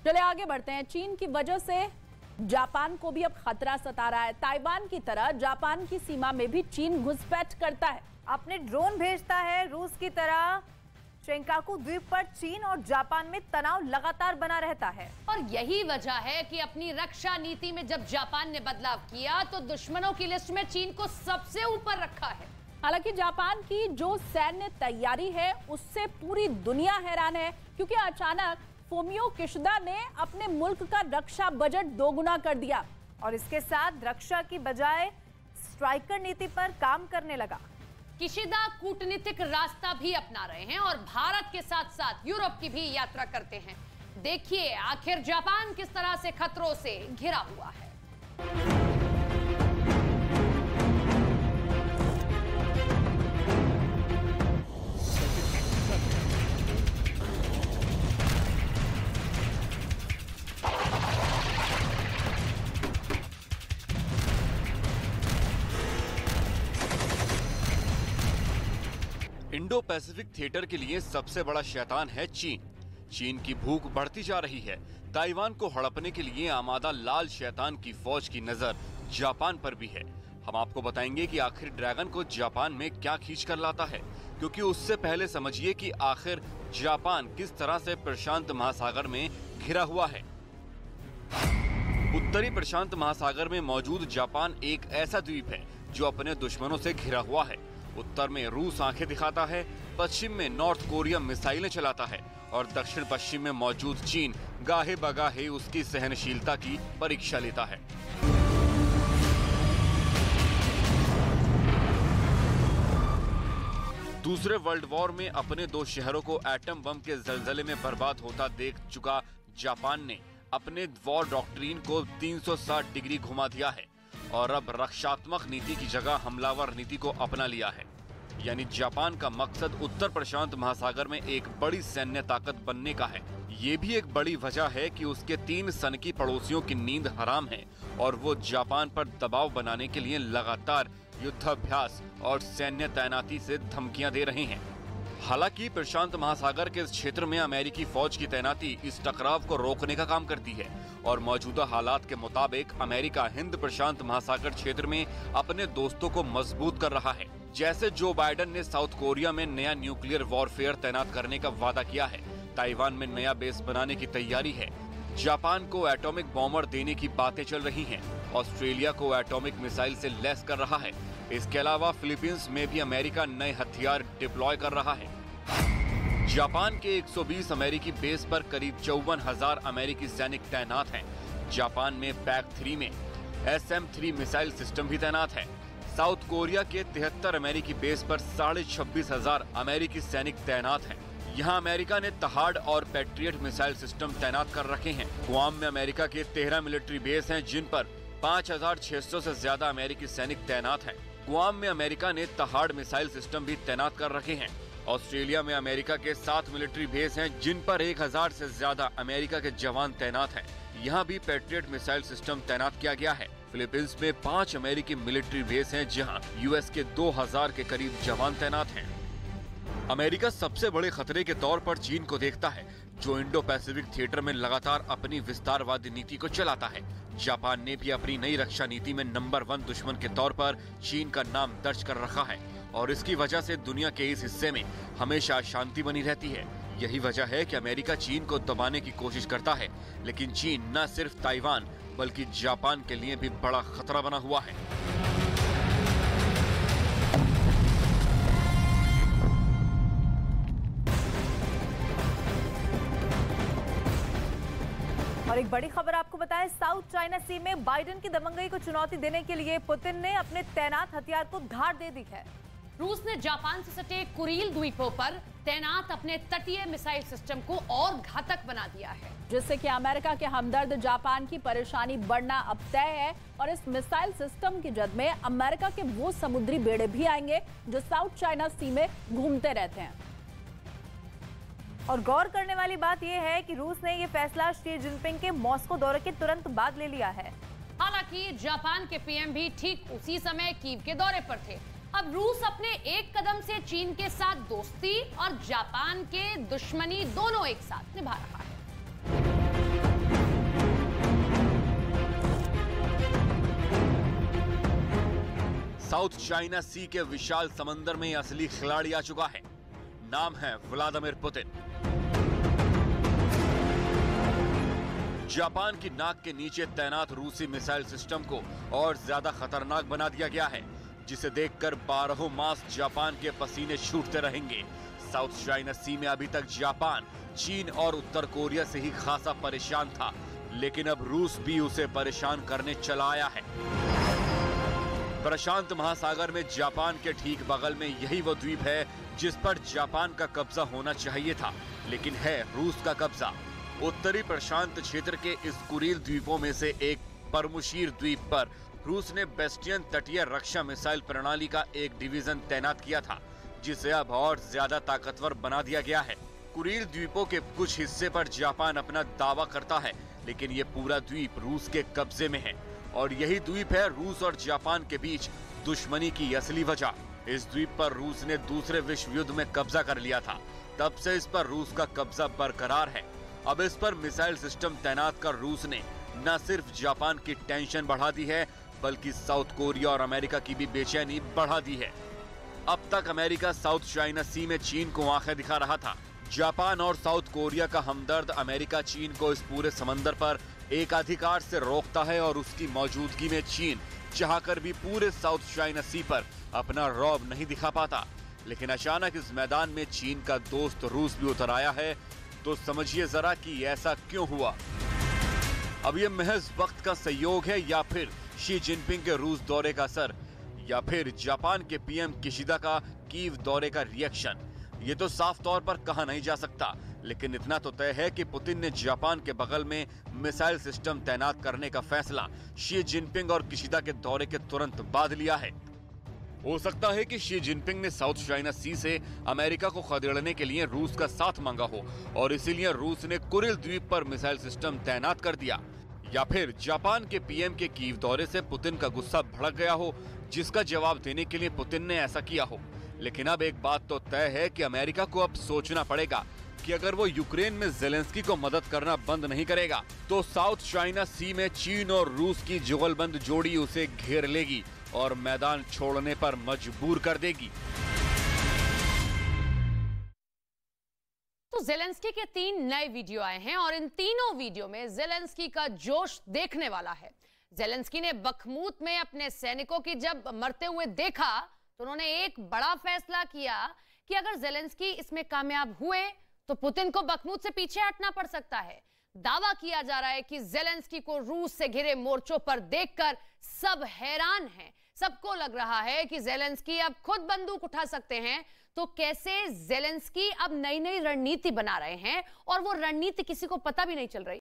चले आगे बढ़ते हैं। चीन की वजह से जापान को भी अब खतरा सता रहा है। ताइवान की तरह जापान की सीमा में भी चीन घुसपैठ करता है, अपने ड्रोन भेजता है। रूस की तरह शेंकाकू द्वीप पर चीन और जापान में तनाव लगातार बना रहता है। और यही वजह है कि अपनी रक्षा नीति में जब जापान ने बदलाव किया तो दुश्मनों की लिस्ट में चीन को सबसे ऊपर रखा है। हालांकि जापान की जो सैन्य तैयारी है उससे पूरी दुनिया हैरान है, क्योंकि अचानक फुमियो किशिदा ने अपने मुल्क का रक्षा बजट दोगुना कर दिया और इसके साथ रक्षा की बजाय स्ट्राइकर नीति पर काम करने लगा। किशिदा कूटनीतिक रास्ता भी अपना रहे हैं और भारत के साथ साथ यूरोप की भी यात्रा करते हैं। देखिए आखिर जापान किस तरह से खतरों से घिरा हुआ है। इंडो पैसिफिक थिएटर के लिए सबसे बड़ा शैतान है चीन। चीन की भूख बढ़ती जा रही है। ताइवान को हड़पने के लिए आमादा लाल शैतान की फौज की नजर जापान पर भी है। हम आपको बताएंगे कि आखिर ड्रैगन को जापान में क्या खींच कर लाता है, क्योंकि उससे पहले समझिए कि आखिर जापान किस तरह से प्रशांत महासागर में घिरा हुआ है। उत्तरी प्रशांत महासागर में मौजूद जापान एक ऐसा द्वीप है जो अपने दुश्मनों से घिरा हुआ है। उत्तर में रूस आंखें दिखाता है, पश्चिम में नॉर्थ कोरिया मिसाइलें चलाता है और दक्षिण पश्चिम में मौजूद चीन गाहे बगाहे उसकी सहनशीलता की परीक्षा लेता है। दूसरे वर्ल्ड वॉर में अपने 2 शहरों को एटम बम के जलजले में बर्बाद होता देख चुका जापान ने अपने वॉर डॉक्ट्रिन को 360 डिग्री घुमा दिया है और अब रक्षात्मक नीति की जगह हमलावर नीति को अपना लिया है। यानी जापान का मकसद उत्तर प्रशांत महासागर में एक बड़ी सैन्य ताकत बनने का है। ये भी एक बड़ी वजह है कि उसके 3 सनकी पड़ोसियों की नींद हराम है और वो जापान पर दबाव बनाने के लिए लगातार युद्धाभ्यास और सैन्य तैनाती से धमकियां दे रहे हैं। हालांकि प्रशांत महासागर के इस क्षेत्र में अमेरिकी फौज की तैनाती इस टकराव को रोकने का काम करती है और मौजूदा हालात के मुताबिक अमेरिका हिंद प्रशांत महासागर क्षेत्र में अपने दोस्तों को मजबूत कर रहा है। जैसे जो बाइडेन ने साउथ कोरिया में नया न्यूक्लियर वॉरफेयर तैनात करने का वादा किया है, ताइवान में नया बेस बनाने की तैयारी है, जापान को एटॉमिक बॉम्बर देने की बातें चल रही हैं, ऑस्ट्रेलिया को एटॉमिक मिसाइल से लैस कर रहा है। इसके अलावा फिलीपींस में भी अमेरिका नए हथियार डिप्लॉय कर रहा है। जापान के 120 अमेरिकी बेस पर करीब 54,000 अमेरिकी सैनिक तैनात हैं। जापान में PAC-3 में SM-3 मिसाइल सिस्टम भी तैनात है। साउथ कोरिया के 73 अमेरिकी बेस पर 26,500 अमेरिकी सैनिक तैनात हैं। यहाँ अमेरिका ने तहाड़ और पैट्रियट मिसाइल सिस्टम तैनात कर रखे हैं। गुआम में अमेरिका के 13 मिलिट्री बेस हैं, जिन पर 5,600 से ज्यादा अमेरिकी सैनिक तैनात हैं। गुआम में अमेरिका ने तहाड़ मिसाइल सिस्टम भी तैनात कर रखे हैं। ऑस्ट्रेलिया में अमेरिका के 7 मिलिट्री बेस हैं, जिन पर 1,000 से ज्यादा अमेरिका के जवान तैनात हैं। यहाँ भी पैट्रियट मिसाइल सिस्टम तैनात किया गया है। फिलीपींस में 5 अमेरिकी मिलिट्री बेस हैं, जहाँ US के 2,000 के करीब जवान तैनात हैं। अमेरिका सबसे बड़े खतरे के तौर पर चीन को देखता है, जो इंडो पैसिफिक थिएटर में लगातार अपनी विस्तारवादी नीति को चलाता है। जापान ने भी अपनी नई रक्षा नीति में नंबर 1 दुश्मन के तौर पर चीन का नाम दर्ज कर रखा है और इसकी वजह से दुनिया के इस हिस्से में हमेशा शांति बनी रहती है। यही वजह है कि अमेरिका चीन को दबाने की कोशिश करता है, लेकिन चीन न सिर्फ ताइवान बल्कि जापान के लिए भी बड़ा खतरा बना हुआ है। और एक बड़ी खबर आपको बताएं, साउथ चाइना सी में बाइडेन की दबंगई को चुनौती देने के लिए पुतिन ने अपने तैनात हथियार को धार दे दी है। रूस ने जापान से सटे कुरील द्वीपों पर तैनात अपने तटीय मिसाइल सिस्टम को और घातक बना दिया है, जिससे कि अमेरिका के हमदर्द जापान की परेशानी बढ़ना अब तय है। और इस मिसाइल सिस्टम की जद में अमेरिका के वो समुद्री बेड़े भी आएंगे जो साउथ चाइना सी में घूमते रहते हैं। और गौर करने वाली बात यह है कि रूस ने यह फैसला शी जिनपिंग के मॉस्को दौरे के तुरंत बाद ले लिया है। हालांकि जापान के पीएम भी ठीक उसी समय कीव के दौरे पर थे। अब रूस अपने एक कदम से चीन के साथ दोस्ती और जापान के दुश्मनी दोनों एक साथ निभा रहा है। साउथ चाइना सी के विशाल समंदर में असली खिलाड़ी आ चुका है। नाम है व्लादिमीर पुतिन। जापान की नाक के नीचे तैनात रूसी मिसाइल सिस्टम को और ज्यादा खतरनाक बना दिया गया है, जिसे देखकर 12 मास जापान के पसीने छूटते रहेंगे। साउथ चाइना सी में अभी तक जापान, चीन और उत्तर कोरिया से ही खासा परेशान था, लेकिन अब रूस भी उसे परेशान करने चला आया है। प्रशांत महासागर में जापान के ठीक बगल में यही वो द्वीप है जिस पर जापान का कब्जा होना चाहिए था, लेकिन है रूस का कब्जा। उत्तरी प्रशांत क्षेत्र के इस कुरील द्वीपों में से एक परमुशीर द्वीप पर रूस ने बेस्टियन तटीय रक्षा मिसाइल प्रणाली का एक डिवीजन तैनात किया था, जिसे अब और ज्यादा ताकतवर बना दिया गया है। कुरील द्वीपों के कुछ हिस्से पर जापान अपना दावा करता है, लेकिन ये पूरा द्वीप रूस के कब्जे में है और यही द्वीप है रूस और जापान के बीच दुश्मनी की असली वजह। इस द्वीप पर रूस ने दूसरे विश्व युद्ध में कब्जा कर लिया था, तब से इस पर रूस का कब्जा बरकरार है। अब इस पर मिसाइल सिस्टम तैनात कर रूस ने न सिर्फ जापान की टेंशन बढ़ा दी है, बल्कि साउथ कोरिया और अमेरिका की भी बेचैनी बढ़ा दी है। अब तक अमेरिका साउथ चाइना सी में चीन को आंखें दिखा रहा था। जापान और साउथ कोरिया का हमदर्द अमेरिका चीन को इस पूरे समंदर पर एकाधिकार से रोकता है और उसकी मौजूदगी में चीन चाहकर भी पूरे साउथ चाइना सी पर अपना रौब नहीं दिखा पाता। लेकिन अचानक इस मैदान में चीन का दोस्त रूस भी उतर आया है, तो समझिए जरा कि ऐसा क्यों हुआ। अब ये महज वक्त का संयोग है, या फिर शी जिनपिंग के रूस दौरे का असर, या फिर जापान के पीएम किशिदा का कीव दौरे का रिएक्शन। ये तो साफ तौर पर कहा नहीं जा सकता, लेकिन इतना तो तय है कि पुतिन ने जापान के बगल में मिसाइल सिस्टम तैनात करने का फैसला शी जिनपिंग और किशिदा के दौरे के तुरंत बाद लिया है। हो सकता है कि शी जिनपिंग ने साउथ चाइना सी से अमेरिका को खदेड़ने के लिए रूस का साथ मांगा हो और इसीलिए रूस ने कुरिल द्वीप पर मिसाइल सिस्टम तैनात कर दिया, या फिर जापान के पीएम के कीव दौरे से पुतिन का गुस्सा भड़क गया हो, जिसका जवाब देने के लिए पुतिन ने ऐसा किया हो। लेकिन अब एक बात तो तय है कि अमेरिका को अब सोचना पड़ेगा कि अगर वो यूक्रेन में ज़ेलेंस्की को मदद करना बंद नहीं करेगा, तो साउथ चाइना सी में चीन और रूस की जुगलबंद जोड़ी उसे घेर लेगी और मैदान छोड़ने पर मजबूर कर देगी। तो ज़ेलेंस्की के 3 नए वीडियो आए हैं और इन तीनों वीडियो में ज़ेलेंस्की का जोश देखने वाला है। ज़ेलेंस्की ने बखमूत में अपने सैनिकों की जब मरते हुए देखा, तो उन्होंने एक बड़ा फैसला किया कि अगर ज़ेलेंस्की इसमें कामयाब हुए तो पुतिन को बखमूत से पीछे हटना पड़ सकता है। दावा किया जा रहा है कि ज़ेलेंस्की को रूस से घिरे मोर्चों पर देखकर सब हैरान हैं। सबको लग रहा है कि ज़ेलेंस्की अब खुद बंदूक उठा सकते हैं। तो कैसे ज़ेलेंस्की अब नई नई रणनीति बना रहे हैं और वो रणनीति किसी को पता भी नहीं चल रही।